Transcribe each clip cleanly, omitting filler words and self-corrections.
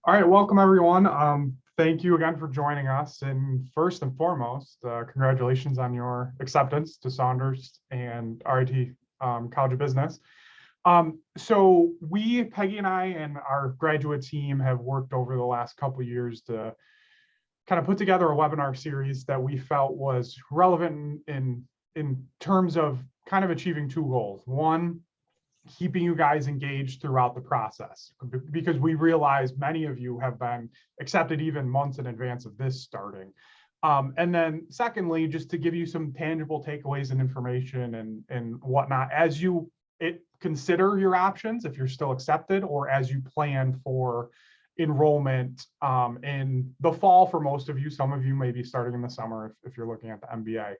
All right, welcome everyone. Thank you again for joining us. And first and foremost, congratulations on your acceptance to Saunders and RIT College of Business. So Peggy and I and our graduate team have worked over the last couple of years to kind of put together a webinar series that we felt was relevant in terms of kind of achieving two goals. One, keeping you guys engaged throughout the process, because we realize many of you have been accepted even months in advance of this starting. And then secondly, just to give you some tangible takeaways and information and whatnot as you consider your options, if you're still accepted, or as you plan for enrollment in the fall for most of you. Some of you may be starting in the summer if you're looking at the MBA.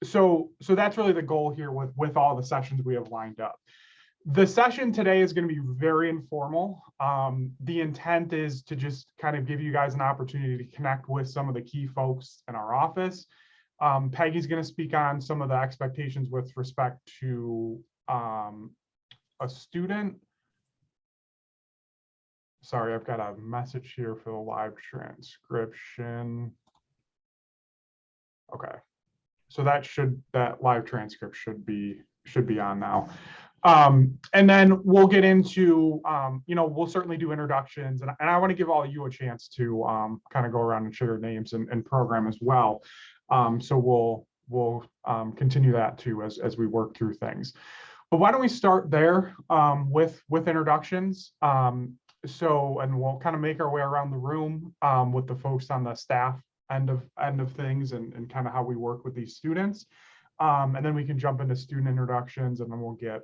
So that's really the goal here with all the sessions we have lined up. The session today is going to be very informal. The intent is to just kind of give you guys an opportunity to connect with some of the key folks in our office. Peggy's going to speak on some of the expectations with respect to a student. Sorry, I've got a message here for the live transcription. Okay. So that live transcript should be on now. And then we'll get into, we'll certainly do introductions, and I want to give all of you a chance to kind of go around and share your names and program as well. So we'll continue that too as we work through things. But why don't we start there with introductions? And we'll kind of make our way around the room with the folks on the staff end of things and kind of how we work with these students. And then we can jump into student introductions, and then we'll get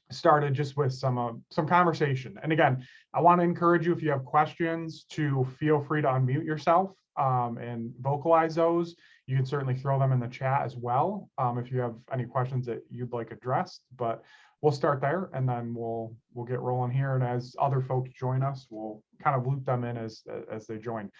started just with some conversation. And again, I want to encourage you, if you have questions, to feel free to unmute yourself and vocalize those. You can certainly throw them in the chat as well if you have any questions that you'd like addressed. But we'll start there, and then we'll get rolling here. And as other folks join us, we'll kind of loop them in as they join.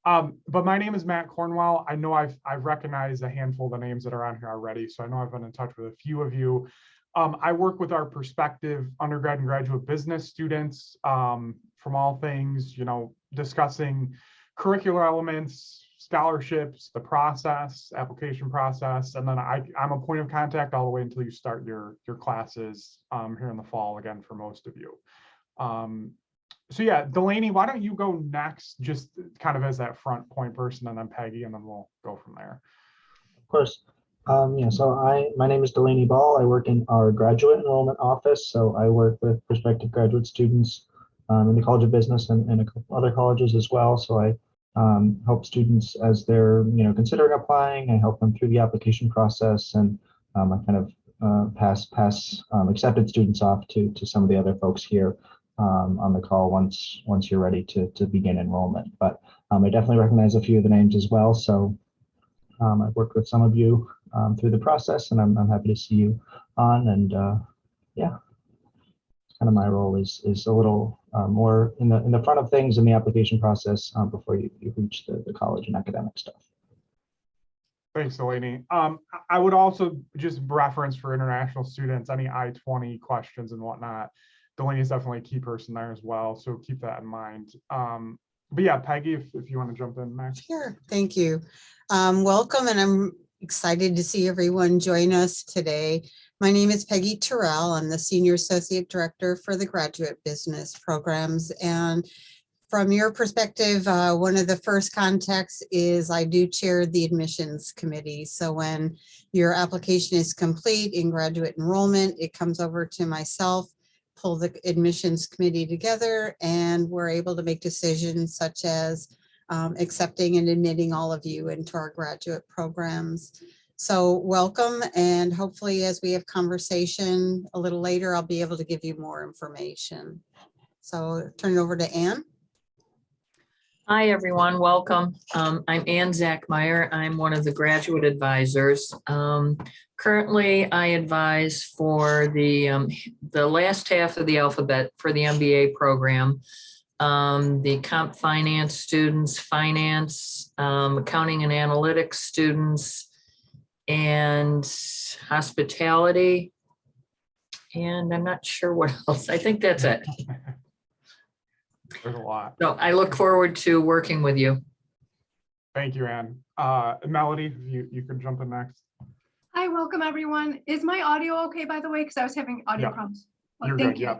But my name is Matt Cornwell. I know I've recognized a handful of the names that are on here already, so I know I've been in touch with a few of you. I work with our prospective undergrad and graduate business students from all things, discussing curricular elements, scholarships, the process, application process, and then I'm a point of contact all the way until you start your classes here in the fall, again, for most of you. So yeah, Delaney, why don't you go next, just kind of as that front point person, and then Peggy, and then we'll go from there. Of course. So my name is Delaney Ball. I work in our graduate enrollment office. So I work with prospective graduate students in the College of Business and a couple other colleges as well. So I help students as they're considering applying. I help them through the application process, and I kind of pass accepted students off to some of the other folks here on the call once you're ready to begin enrollment. But I definitely recognize a few of the names as well. So I've worked with some of you through the process, and I'm happy to see you on. And yeah, kind of my role is a little more in the front of things in the application process before you reach the college and academic stuff. Thanks, Delaney. I would also just reference for international students, any I-20 questions and whatnot. Delaney is definitely a key person there as well, so keep that in mind. But yeah, Peggy, if you want to jump in next. Sure, thank you. Welcome, and I'm excited to see everyone join us today. My name is Peggy Terrell. I'm the Senior Associate Director for the Graduate Business Programs. And from your perspective, one of the first contacts is I do chair the admissions committee. So when your application is complete in graduate enrollment, it comes over to myself, pull the admissions committee together, and we're able to make decisions such as accepting and admitting all of you into our graduate programs. So welcome, and hopefully as we have conversation a little later, I'll be able to give you more information. So turn it over to Ann. Hi, everyone. Welcome. I'm Zach Meyer. I'm one of the graduate advisors. Currently, I advise for the last half of the alphabet for the MBA program, the comp finance students, finance, accounting and analytics students, and hospitality. And I'm not sure what else. I think that's it. There's a lot. So I look forward to working with you. Thank you, Ann. Melody, you could jump in next. Hi, welcome everyone. Is my audio okay, by the way? Because I was having audio Yeah. problems. You're Thank good, you. yeah.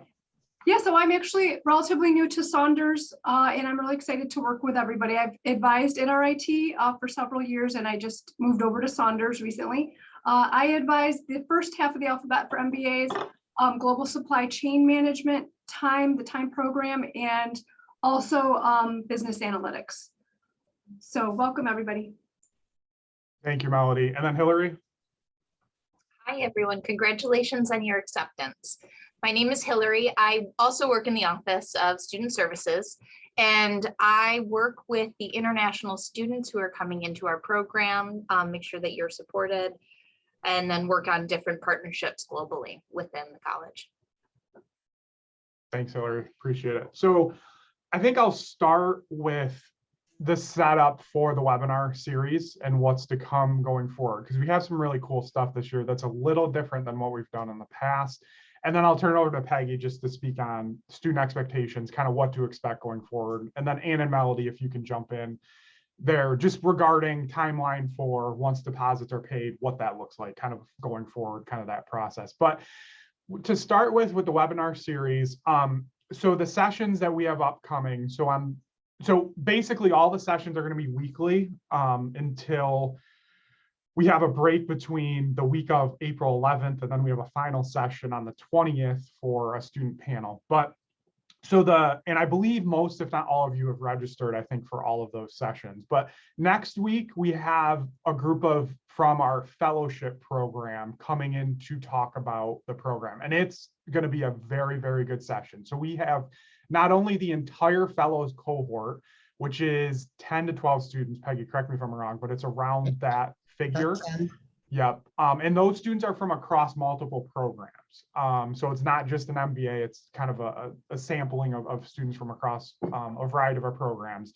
Yeah, so I'm actually relatively new to Saunders, and I'm really excited to work with everybody. I've advised at RIT for several years, and I just moved over to Saunders recently. I advised the first half of the alphabet for MBAs, global supply chain management, the time program, and also business analytics. So welcome, everybody. Thank you, Melody. And then Hillary? Hi, everyone. Congratulations on your acceptance. My name is Hillary. I also work in the Office of Student Services, and I work with the international students who are coming into our program, make sure that you're supported, and then work on different partnerships globally within the college. Thanks, Hillary. Appreciate it. So I think I'll start with the setup for the webinar series and what's to come going forward, because we have some really cool stuff this year that's a little different than what we've done in the past. And then I'll turn it over to Peggy just to speak on student expectations, kind of what to expect going forward. And then Ann and Melody, if you can jump in there, just regarding timeline for once deposits are paid, what that looks like, kind of going forward, kind of that process. But to start with the webinar series, so the sessions that we have upcoming, so basically all the sessions are going to be weekly until we have a break between the week of April 11th, and then we have a final session on the 20th for a student panel. But and I believe most, if not all of you have registered, I think, for all of those sessions. But next week, we have a group from our fellowship program coming in to talk about the program. And it's going to be a very, very good session. So we have not only the entire fellows cohort, which is 10 to 12 students, Peggy, correct me if I'm wrong, but it's around that figure. Yep. And those students are from across multiple programs. So it's not just an MBA, it's kind of a sampling of students from across a variety of our programs.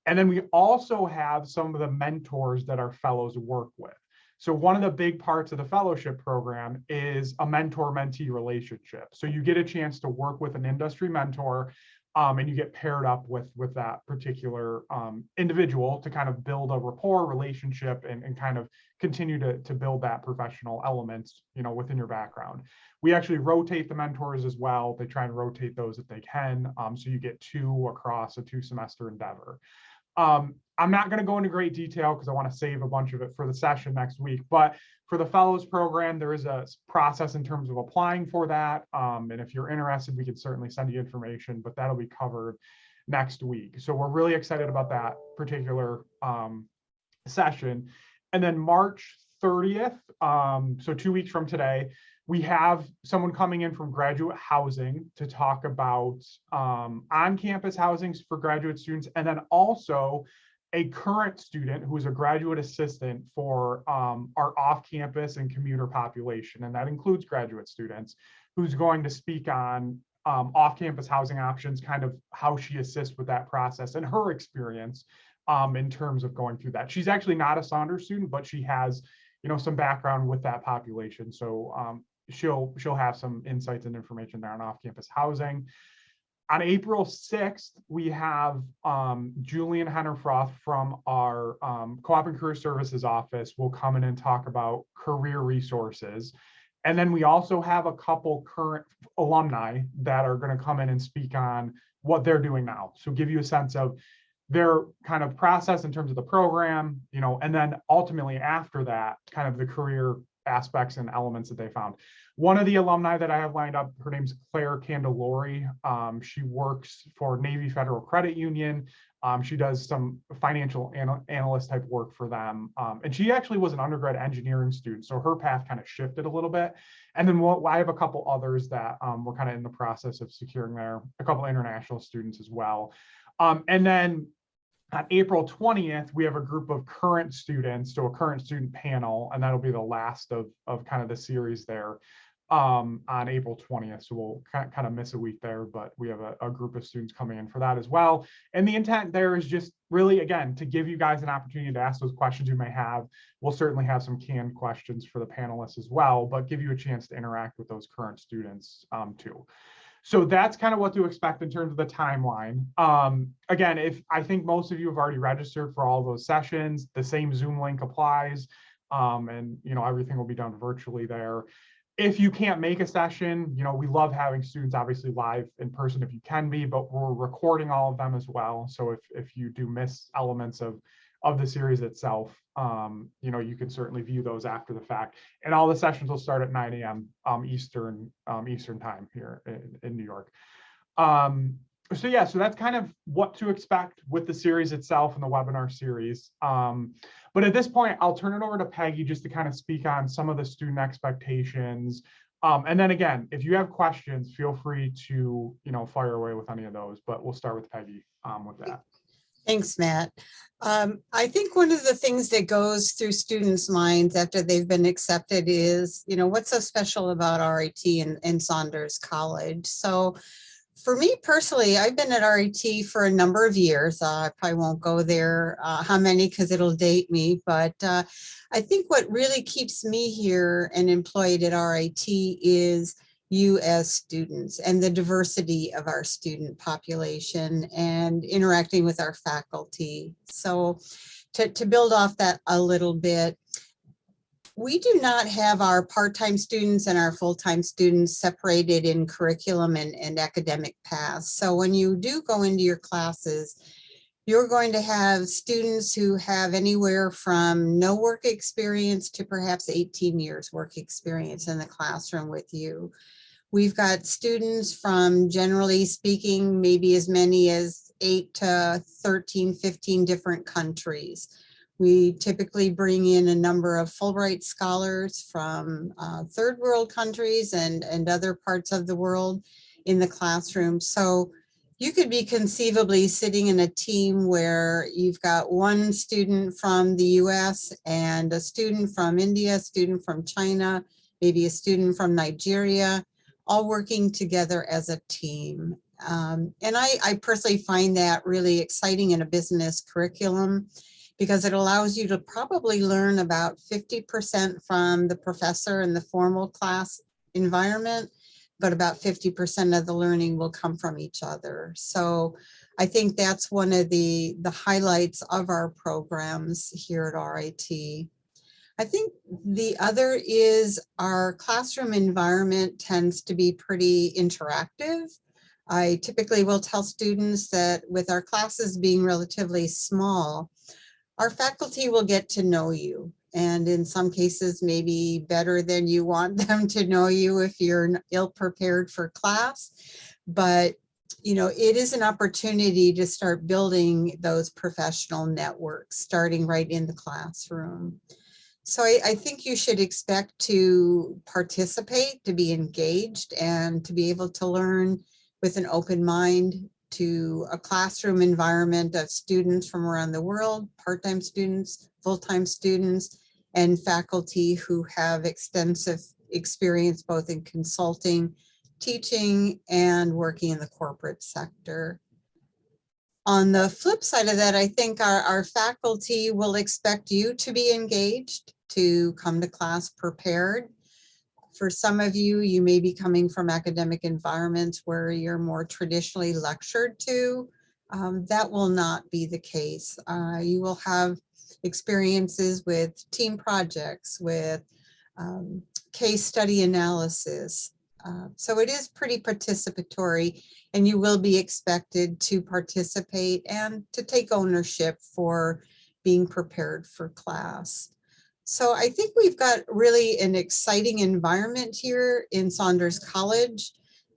And then we also have some of the mentors that our fellows work with. So one of the big parts of the fellowship program is a mentor-mentee relationship. So you get a chance to work with an industry mentor, and you get paired up with that particular individual to kind of build a rapport relationship and kind of continue to build that professional elements, within your background. We actually rotate the mentors as well. They try and rotate those if they can. So you get 2 across a 2-semester endeavor. I'm not going to go into great detail because I want to save a bunch of it for the session next week, but for the fellows program, there is a process in terms of applying for that. And if you're interested, we can certainly send you information, but that'll be covered next week. So we're really excited about that particular session. And then March 30th, so 2 weeks from today, we have someone coming in from graduate housing to talk about on-campus housing for graduate students, and then also a current student who is a graduate assistant for our off-campus and commuter population, and that includes graduate students, who's going to speak on off-campus housing options, kind of how she assists with that process and her experience in terms of going through that. She's actually not a Saunders student, but she has, some background with that population. So she'll have some insights and information there on off-campus housing. On April 6th, we have Julian Hennerfroth from our Co-op and Career Services office will come in and talk about career resources. And then we also have a couple current alumni that are going to come in and speak on what they're doing now. So give you a sense of their kind of process in terms of the program, and then ultimately after that, kind of the career aspects and elements that they found. One of the alumni that I have lined up, her name's Claire Candelori. She works for Navy Federal Credit Union. She does some financial analyst type work for them. And she actually was an undergrad engineering student, so her path kind of shifted a little bit. And then I have a couple others that we're kind of in the process of securing there, a couple international students as well. And then on April 20th, we have a group of current students, so a current student panel, and that'll be the last of kind of the series there on April 20th. So we'll kind of miss a week there, but we have a group of students coming in for that as well. And the intent there is just really, again, to give you guys an opportunity to ask those questions you may have. We'll certainly have some canned questions for the panelists as well, but give you a chance to interact with those current students too. So that's kind of what to expect in terms of the timeline. Again, if I think most of you have already registered for all those sessions, the same Zoom link applies, and everything will be done virtually there. If you can't make a session, we love having students obviously live in person if you can be, but we're recording all of them as well. So if you do miss elements of the series itself, you can certainly view those after the fact. And all the sessions will start at 9 a.m. Eastern time here in New York. So that's kind of what to expect with the series itself and the webinar series. But at this point, I'll turn it over to Peggy just to kind of speak on some of the student expectations. And then again, if you have questions, feel free to, fire away with any of those, but we'll start with Peggy with that. Thanks, Matt. I think one of the things that goes through students' minds after they've been accepted is, what's so special about RIT and Saunders College? So for me personally, I've been at RIT for a number of years. I probably won't go there how many because it'll date me, but I think what really keeps me here and employed at RIT is you as students and the diversity of our student population and interacting with our faculty. So to build off that a little bit, we do not have our part-time students and our full-time students separated in curriculum and academic paths. So when you do go into your classes, you're going to have students who have anywhere from no work experience to perhaps 18 years work experience in the classroom with you. We've got students from, generally speaking, maybe as many as 8 to 13, 15 different countries. We typically bring in a number of Fulbright scholars from third world countries and other parts of the world in the classroom. So you could be conceivably sitting in a team where you've got one student from the US and a student from India, a student from China, maybe a student from Nigeria, all working together as a team. And I personally find that really exciting in a business curriculum, because it allows you to probably learn about 50% from the professor in the formal class environment, but about 50% of the learning will come from each other. So I think that's one of the highlights of our programs here at RIT. I think the other is our classroom environment tends to be pretty interactive. I typically will tell students that with our classes being relatively small, our faculty will get to know you, and in some cases, maybe better than you want them to know you if you're ill-prepared for class. But, it is an opportunity to start building those professional networks, starting right in the classroom. So I think you should expect to participate, to be engaged, and to be able to learn with an open mind to a classroom environment of students from around the world, part-time students, full-time students, and faculty who have extensive experience both in consulting, teaching, and working in the corporate sector. On the flip side of that, I think our faculty will expect you to be engaged, to come to class prepared. For some of you, you may be coming from academic environments where you're more traditionally lectured to. That will not be the case. You will have experiences with team projects, with case study analysis. So it is pretty participatory, and you will be expected to participate and to take ownership for being prepared for class. So I think we've got really an exciting environment here in Saunders College.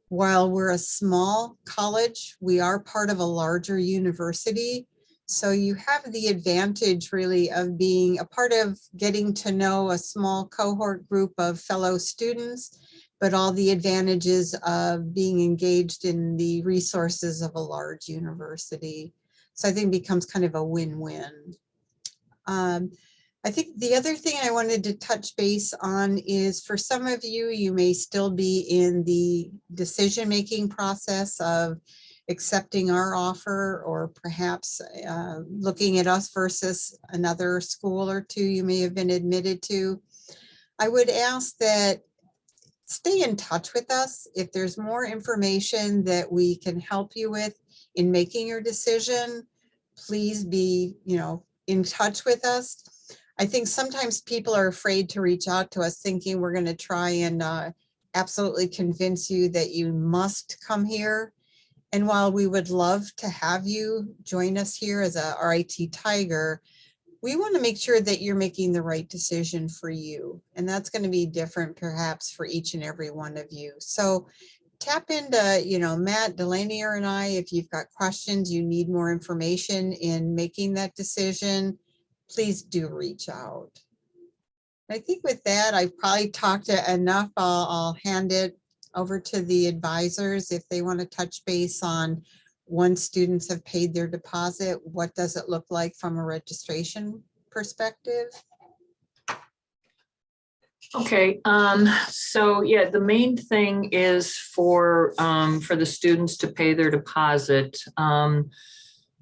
While we're a small college, we are part of a larger university. So you have the advantage really of being a part of getting to know a small cohort group of fellow students, but all the advantages of being engaged in the resources of a large university. So I think it becomes kind of a win-win. I think the other thing I wanted to touch base on is, for some of you, you may still be in the decision-making process of accepting our offer, or perhaps looking at us versus another school or two you may have been admitted to. I would ask that stay in touch with us. If there's more information that we can help you with in making your decision, please be, in touch with us. I think sometimes people are afraid to reach out to us thinking we're going to try and absolutely convince you that you must come here. And while we would love to have you join us here as a RIT Tiger, we want to make sure that you're making the right decision for you. And that's going to be different perhaps for each and every one of you. So tap into, Matt, Delaney, and I, if you've got questions, you need more information in making that decision, please do reach out. I think with that, I've probably talked enough. I'll hand it over to the advisors if they want to touch base on once students have paid their deposit, what does it look like from a registration perspective? Okay, so yeah, the main thing is for the students to pay their deposit.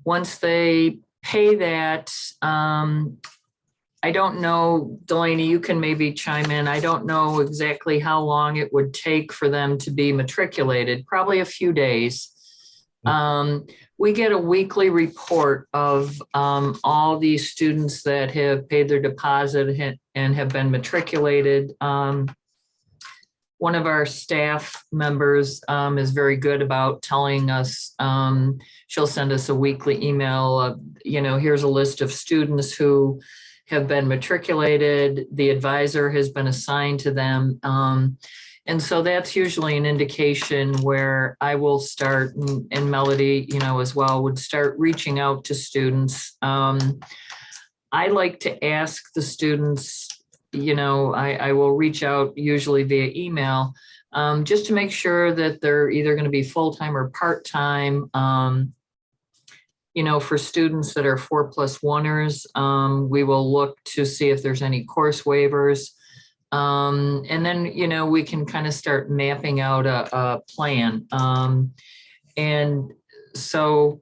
Once they pay that, I don't know, Delaney, you can maybe chime in. I don't know exactly how long it would take for them to be matriculated, probably a few days. We get a weekly report of all these students that have paid their deposit and have been matriculated. One of our staff members is very good about telling us, she'll send us a weekly email of, here's a list of students who have been matriculated, the advisor has been assigned to them. And so that's usually an indication where I will start, and Melody, as well, would start reaching out to students. I like to ask the students, I will reach out usually via email, just to make sure that they're either going to be full-time or part-time. For students that are 4+1ers, we will look to see if there's any course waivers. And then, we can kind of start mapping out a plan. And so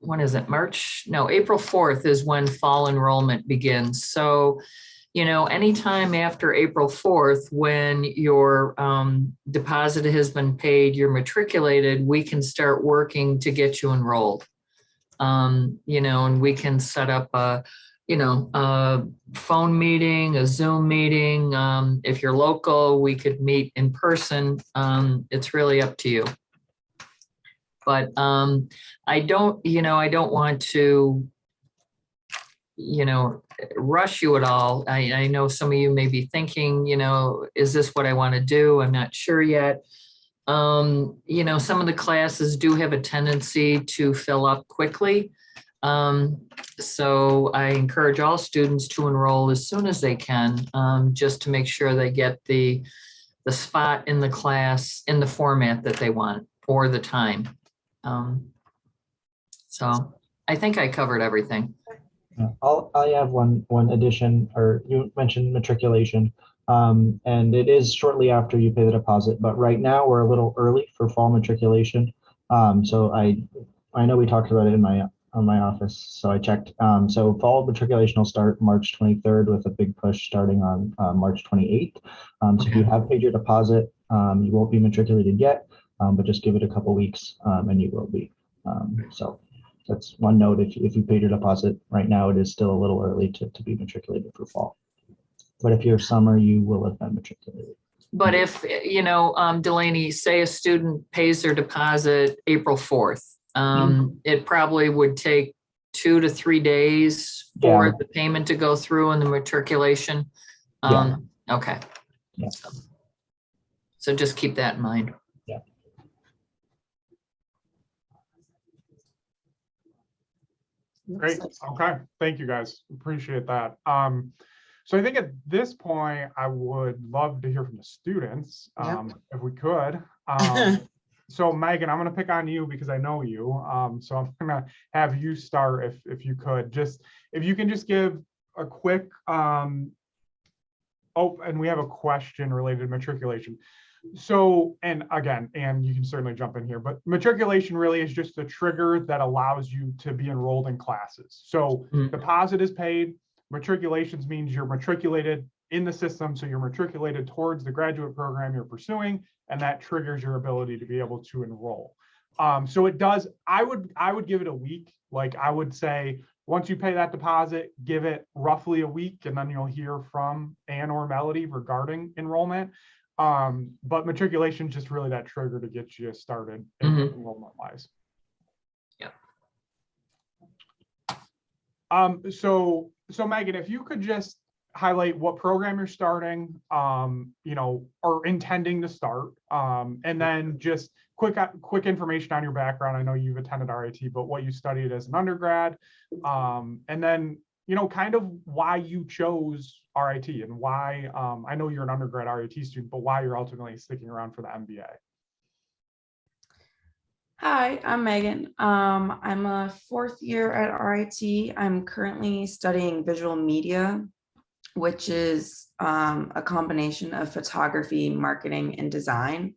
when is it? April 4th is when fall enrollment begins. So, anytime after April 4th, when your deposit has been paid, you're matriculated, we can start working to get you enrolled. And we can set up a phone meeting, a Zoom meeting. If you're local, we could meet in person. It's really up to you. But I don't want to, rush you at all. I know some of you may be thinking, is this what I want to do? I'm not sure yet. Some of the classes do have a tendency to fill up quickly. So I encourage all students to enroll as soon as they can, just to make sure they get the spot in the class in the format that they want or the time. So I think I covered everything. I have one addition, or you mentioned matriculation, and it is shortly after you pay the deposit, but right now we're a little early for fall matriculation. So I know we talked about it in my office, so I checked. So fall matriculation will start March 23rd with a big push starting on March 28th. So if you have paid your deposit, you won't be matriculated yet, but just give it a couple weeks and you will be. So that's one note. If you paid your deposit right now, it is still a little early to be matriculated for fall. But if you're summer, you will have been matriculated. But if, Delaney, say a student pays their deposit April 4th, it probably would take 2 to 3 days for the payment to go through and the matriculation. Okay. Yeah. So just keep that in mind. Yeah. Great. Okay. Thank you guys. Appreciate that. So I think at this point, I would love to hear from the students, if we could. So Megan, I'm going to pick on you because I know you. So I'm going to have you start if you could. If you can just give a quick, and we have a question related to matriculation. So, and again, and you can certainly jump in here, but matriculation really is just the trigger that allows you to be enrolled in classes. So deposit is paid, matriculations means you're matriculated, in the system. So you're matriculated towards the graduate program you're pursuing, and that triggers your ability to be able to enroll. So it does, I would give it a week. Like I would say, once you pay that deposit, give it roughly a week, and then you'll hear from Ann or Melody regarding enrollment. But matriculation is just really that trigger to get you started enrollment wise. Yeah. So Megan, if you could just highlight what program you're starting, or intending to start, and then just quick information on your background. I know you've attended RIT, but what you studied as an undergrad, and then kind of why you chose RIT and why. I know you're an undergrad RIT student, but why you're ultimately sticking around for the MBA. Hi, I'm Megan. I'm a fourth year at RIT. I'm currently studying visual media, which is a combination of photography, marketing, and design.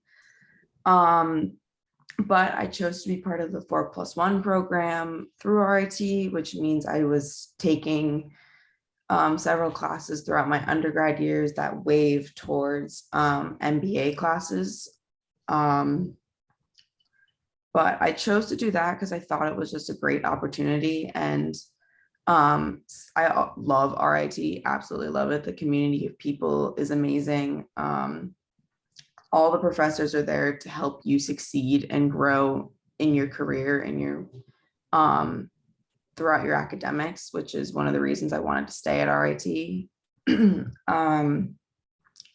But I chose to be part of the 4+1 program through RIT, which means I was taking several classes throughout my undergrad years that wave towards MBA classes. But I chose to do that because I thought it was just a great opportunity. And I love RIT, absolutely love it. The community of people is amazing. All the professors are there to help you succeed and grow in your career and your throughout your academics, which is one of the reasons I wanted to stay at RIT.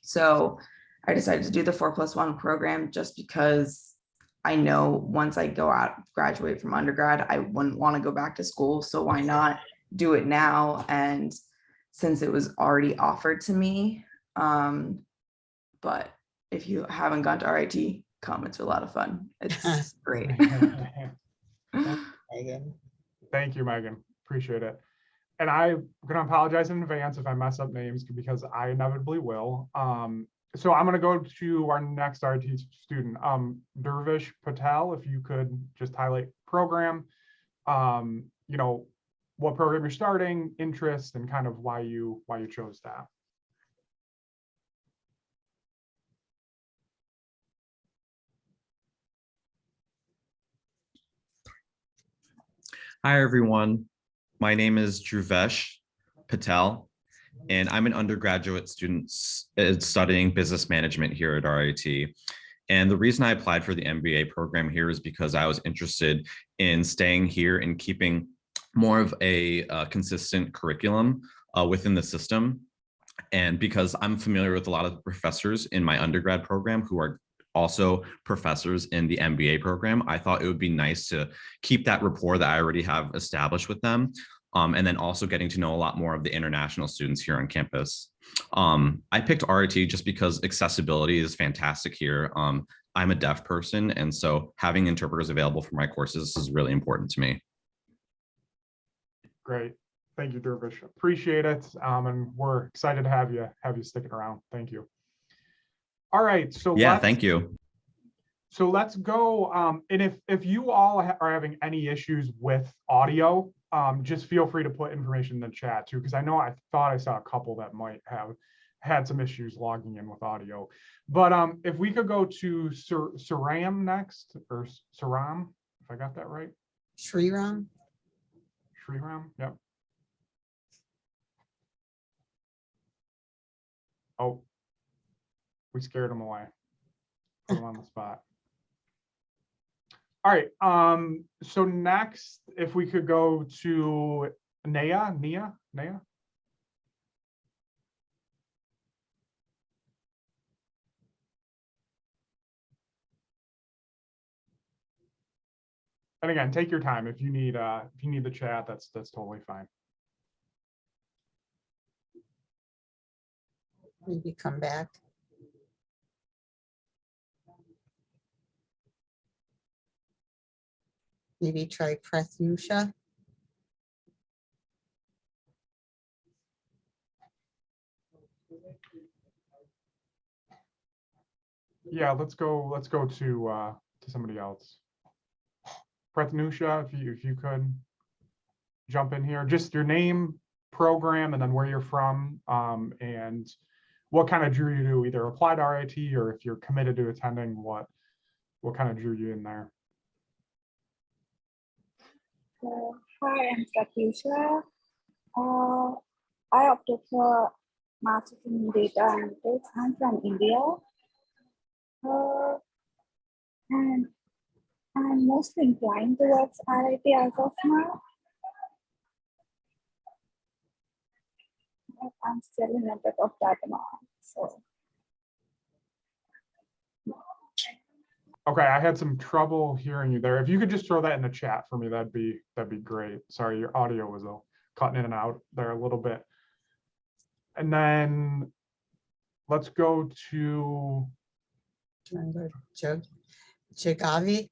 So I decided to do the 4+1 program just because I know once I go out, graduate from undergrad, I wouldn't want to go back to school. So why not do it now? And since it was already offered to me, but if you haven't gone to RIT, come, it's a lot of fun. It's great. Thank you, Megan. Appreciate it. And I'm going to apologize in advance if I mess up names because I inevitably will. So I'm going to go to our next RIT student, Dervish Patel. If you could just highlight program, what program you're starting, interest, and kind of why you chose that. Hi, everyone. My name is Dervish Patel, and I'm an undergraduate student studying business management here at RIT. And the reason I applied for the MBA program here is because I was interested in staying here and keeping more of a consistent curriculum within the system. And because I'm familiar with a lot of the professors in my undergrad program who are also professors in the MBA program, I thought it would be nice to keep that rapport that I already have established with them. And then also getting to know a lot more of the international students here on campus. I picked RIT just because accessibility is fantastic here. I'm a deaf person, and so having interpreters available for my courses is really important to me. Great. Thank you, Dervish. Appreciate it. And we're excited to have you sticking around. Thank you. All right. So yeah, thank you. So let's go. And if you all are having any issues with audio, just feel free to put information in the chat too, because I thought I saw a couple that might have had some issues logging in with audio. But if we could go to Saram next, or Saram, if I got that right. Shriram. Shriram, yep. Oh, we scared him away. Put him on the spot. All right. So next, if we could go to Nia. And again, take your time. If you need the chat, that's totally fine. Maybe come back. Maybe try Prathusha. Yeah, let's go to somebody else. Prathnusha, if you could jump in here, just your name, program and then where you're from, and what kind of drew you to either apply to RIT, or if you're committed to attending, what kind of drew you in there? Hi, I'm Pratisha. I opted for Masters in Data Analytics. I'm from India. And I'm mostly inclined towards RIT as of now. But I'm still in a bit of dilemma. So Okay, I had some trouble hearing you there. If you could just throw that in the chat for me, that'd be great. Sorry, your audio was cutting in and out there a little bit. And then let's go to Jagavi.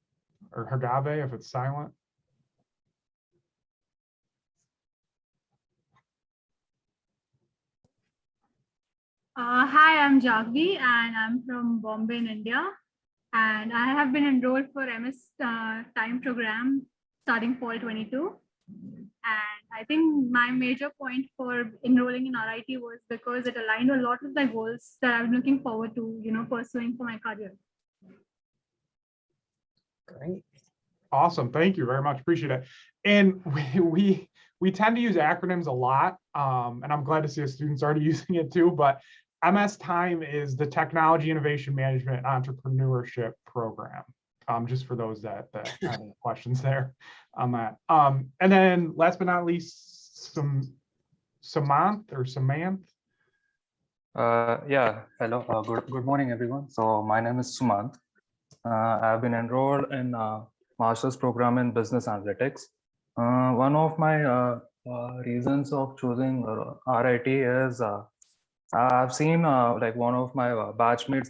or Hagave if it's silent. Hi, I'm Jagvi and I'm from Bombay in India. And I have been enrolled for MS time program starting fall 22. And I think my major point for enrolling in RIT was because it aligned a lot with my goals that I'm looking forward to, pursuing for my career. Great. Awesome. Thank you very much. Appreciate it. And we tend to use acronyms a lot. And I'm glad to see students already using it too, but MS Time is the Technology Innovation Management Entrepreneurship Program. Just for those that have any questions there on that. And then last but not least, Samantha. Yeah, hello, good morning, everyone. So my name is Sumant. I've been enrolled in a master's program in business analytics. One of my reasons of choosing RIT is I've seen like one of my batchmates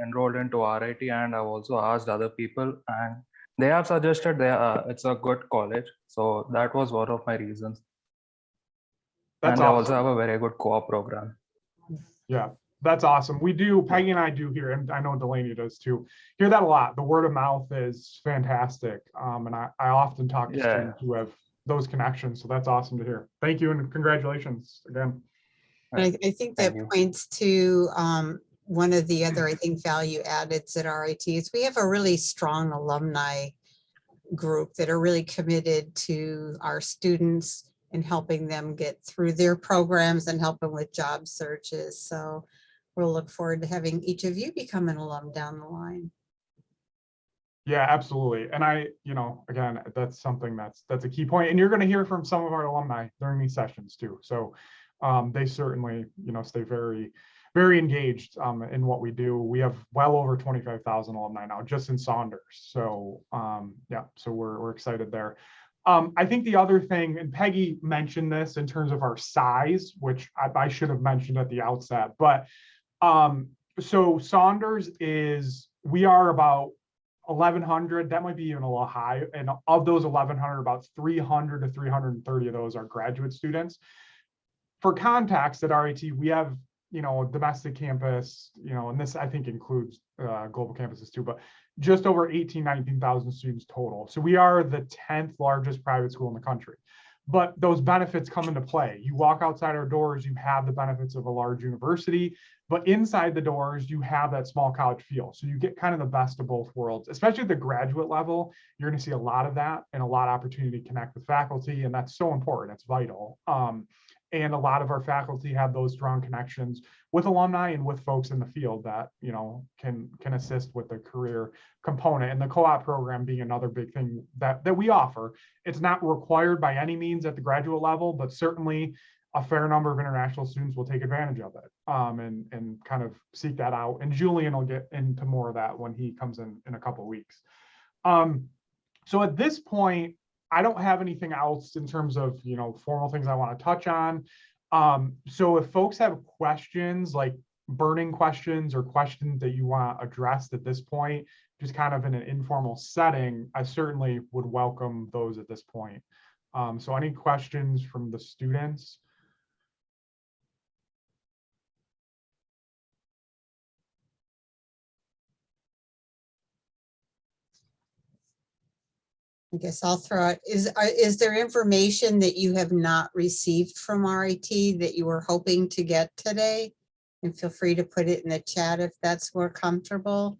enrolled into RIT, and I've also asked other people, and they have suggested it's a good college. So that was one of my reasons. That's and awesome. They also have a very good co-op program. Yeah, that's awesome. We do, Peggy and I do hear, and I know Delaney does too, hear that a lot. The word of mouth is fantastic. And I often talk to students who have those connections. So that's awesome to hear. Thank you and congratulations again. I think that points to one of the other, I think, value addeds at RIT is we have a really strong alumni group that are really committed to our students and helping them get through their programs and helping with job searches. So we'll look forward to having each of you become an alum down the line. Yeah, absolutely. And again, that's something that's a key point. And you're going to hear from some of our alumni during these sessions too. So they certainly, stay very, very engaged in what we do. We have well over 25,000 alumni now just in Saunders. So yeah, so we're excited there. I think the other thing, and Peggy mentioned this in terms of our size, which I should have mentioned at the outset, but so Saunders we are about 1,100, that might be even a little high. And of those 1,100, about 300 to 330 of those are graduate students. For context, at RIT, we have, a domestic campus, and this I think includes global campuses too, but just over 19,000 students total. So we are the 10th largest private school in the country. But those benefits come into play. You walk outside our doors, you have the benefits of a large university, but inside the doors, you have that small college feel. So you get kind of the best of both worlds, especially at the graduate level. You're going to see a lot of that and a lot of opportunity to connect with faculty. And that's so important. It's vital. And a lot of our faculty have those strong connections with alumni and with folks in the field that, can assist with the career component, and the co-op program being another big thing that we offer. It's not required by any means at the graduate level, but certainly a fair number of international students will take advantage of it and kind of seek that out. And Julian will get into more of that when he comes in a couple of weeks. So at this point, I don't have anything else in terms of, formal things I want to touch on. So if folks have questions, like burning questions or questions that you want addressed at this point, just kind of in an informal setting, I certainly would welcome those at this point. So any questions from the students? I guess I'll throw it. Is there information that you have not received from RIT that you were hoping to get today? And feel free to put it in the chat if that's more comfortable.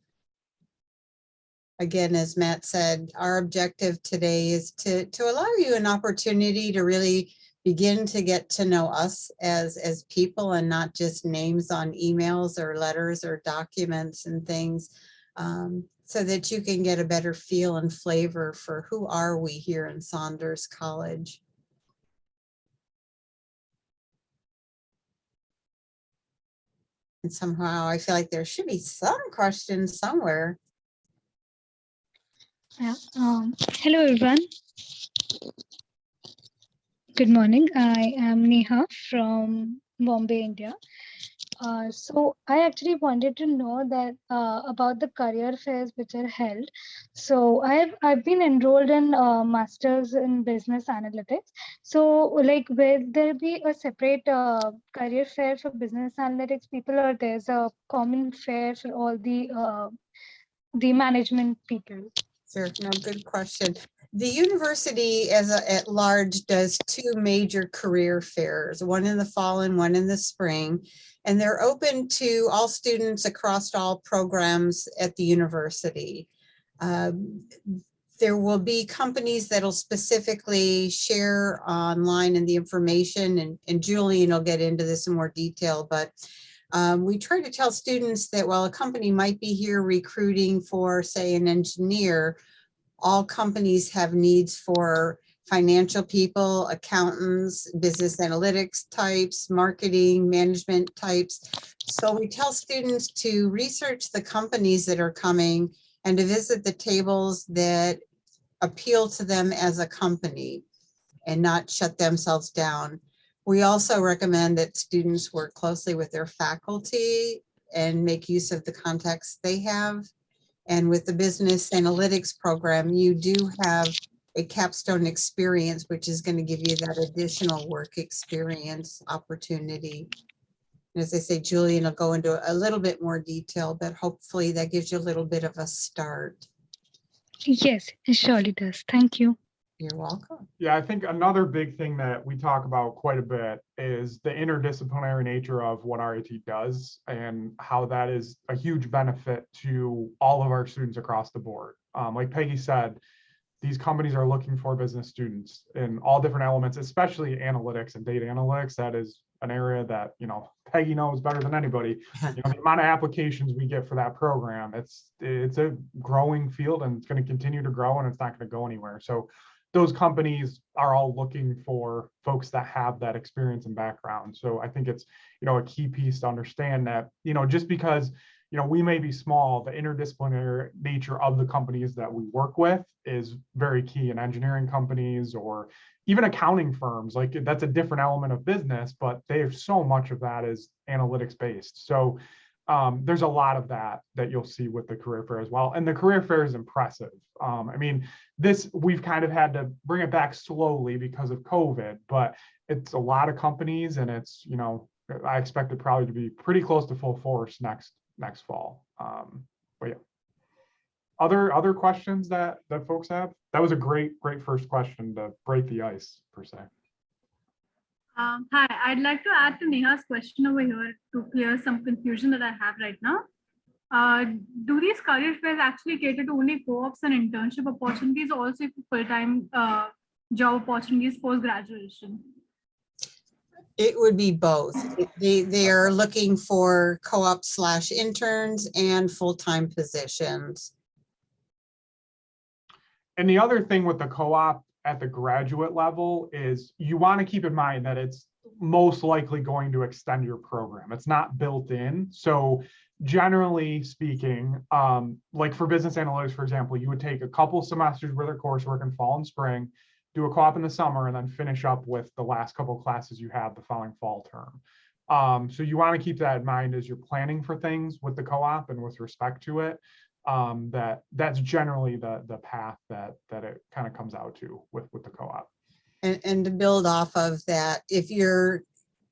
Again, as Matt said, our objective today is to allow you an opportunity to really begin to get to know us as people and not just names on emails or letters or documents and things, so that you can get a better feel and flavor for who are we here in Saunders College. And somehow I feel like there should be some questions somewhere. Yeah. Hello, everyone. Good morning. I am Neha from Bombay, India. So I actually wanted to know that about the career fairs which are held. So I've been enrolled in Masters in Business Analytics. So like, will there be a separate career fair for business analytics people, or there's a common fair for all the management people? Sure, no, good question. The university at large does two major career fairs, one in the fall and one in the spring. And they're open to all students across all programs at the university. There will be companies that'll specifically share online and the information, and Julian will get into this in more detail, but we try to tell students that while a company might be here recruiting for, say, an engineer, all companies have needs for financial people, accountants, business analytics types, marketing, management types. So we tell students to research the companies that are coming and to visit the tables that appeal to them as a company and not shut themselves down. We also recommend that students work closely with their faculty and make use of the contacts they have. And with the business analytics program, you do have a capstone experience, which is going to give you that additional work experience opportunity. And as I say, Julian will go into a little bit more detail, but hopefully that gives you a little bit of a start. Yes, it surely does. Thank you. You're welcome. Yeah, I think another big thing that we talk about quite a bit is the interdisciplinary nature of what RIT does and how that is a huge benefit to all of our students across the board. Like Peggy said, these companies are looking for business students in all different elements, especially analytics and data analytics. That is an area that, Peggy knows better than anybody. The amount of applications we get for that program, it's a growing field, and it's going to continue to grow, and it's not going to go anywhere. So those companies are all looking for folks that have that experience and background. So I think it's, a key piece to understand that, just because, we may be small, the interdisciplinary nature of the companies that we work with is very key. In engineering companies or even accounting firms, like that's a different element of business, but there's so much of that is analytics based. So there's a lot of that you'll see with the career fair as well. And the career fair is impressive. We've kind of had to bring it back slowly because of COVID, but it's a lot of companies, and it's, I expect it probably to be pretty close to full force next fall. But yeah. Other questions that folks have? That was a great first question to break the ice, per se. Hi, I'd like to add to Neha's question over here to clear some confusion that I have right now. Do these career fairs actually cater to only co-ops and internship opportunities, or also full-time job opportunities post-graduation? It would be both. They are looking for co-op/interns and full-time positions. And the other thing with the co-op at the graduate level is you want to keep in mind that it's most likely going to extend your program. It's not built in. So generally speaking, like for business analytics, for example, you would take a couple semesters worth of coursework in fall and spring, do a co-op in the summer, and then finish up with the last couple of classes you have the following fall term. So you want to keep that in mind as you're planning for things with the co-op and with respect to it. That's generally the path that it kind of comes out to with the co-op. And to build off of that, if you're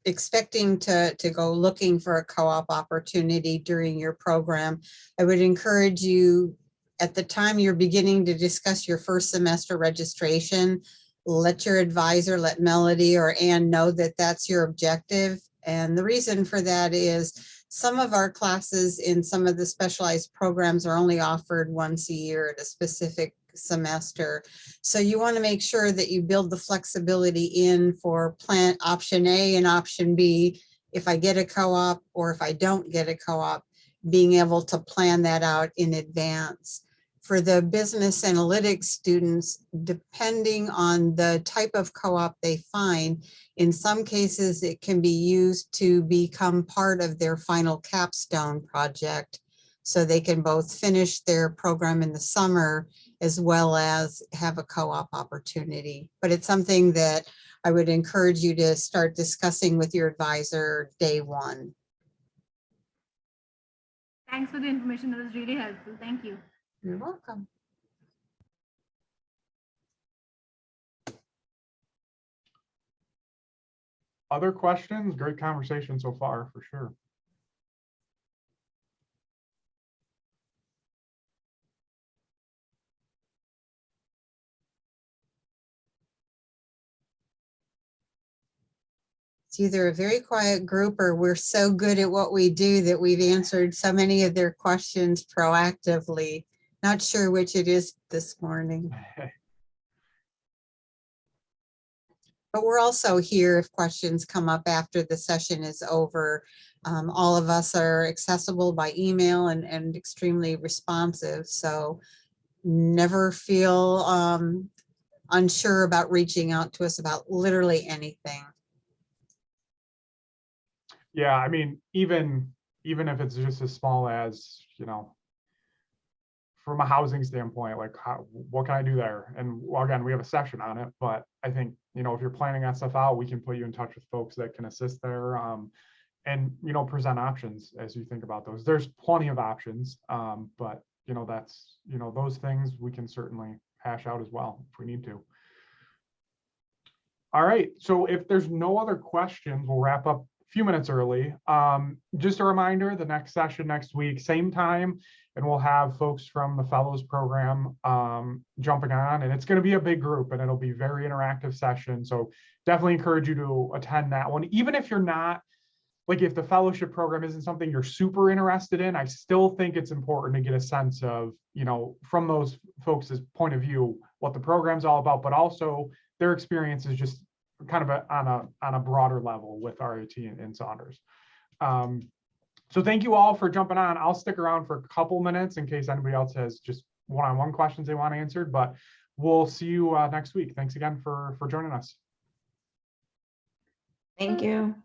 expecting to go looking for a co-op opportunity during your program, I would encourage you at the time you're beginning to discuss your first semester registration, let your advisor, let Melody or Ann know that that's your objective. And the reason for that is some of our classes in some of the specialized programs are only offered once a year at a specific semester. So you want to make sure that you build the flexibility in for plan option A and option B. If I get a co-op or if I don't get a co-op, being able to plan that out in advance. For the business analytics students, depending on the type of co-op they find, in some cases it can be used to become part of their final capstone project. So they can both finish their program in the summer as well as have a co-op opportunity. But it's something that I would encourage you to start discussing with your advisor day one. Thanks for the information. That was really helpful. Thank you. You're welcome. Other questions? Great conversation so far, for sure. It's either a very quiet group or we're so good at what we do that we've answered so many of their questions proactively. Not sure which it is this morning. But we're also here if questions come up after the session is over. All of us are accessible by email and extremely responsive. So never feel unsure about reaching out to us about literally anything. Yeah, I mean, even if it's just as small as, you know, from a housing standpoint, like what can I do there? And well, again, we have a session on it, but I think, you know, if you're planning that stuff out, we can put you in touch with folks that can assist there and, you know, present options as you think about those. There's plenty of options, but, you know, that's, you know, those things we can certainly hash out as well if we need to. All right, so if there's no other questions, we'll wrap up a few minutes early. Just a reminder, the next session next week, same time, and we'll have folks from the fellows program jumping on, and it's going to be a big group and it'll be very interactive session. So definitely encourage you to attend that one. Even if you're not, like if the fellowship program isn't something you're super interested in, I still think it's important to get a sense of, you know, from those folks' point of view, what the program's all about, but also their experience is just kind of on a broader level with RIT and Saunders. So thank you all for jumping on. I'll stick around for a couple minutes in case anybody else has just one-on-one questions they want answered, but we'll see you next week. Thanks again for joining us. Thank you.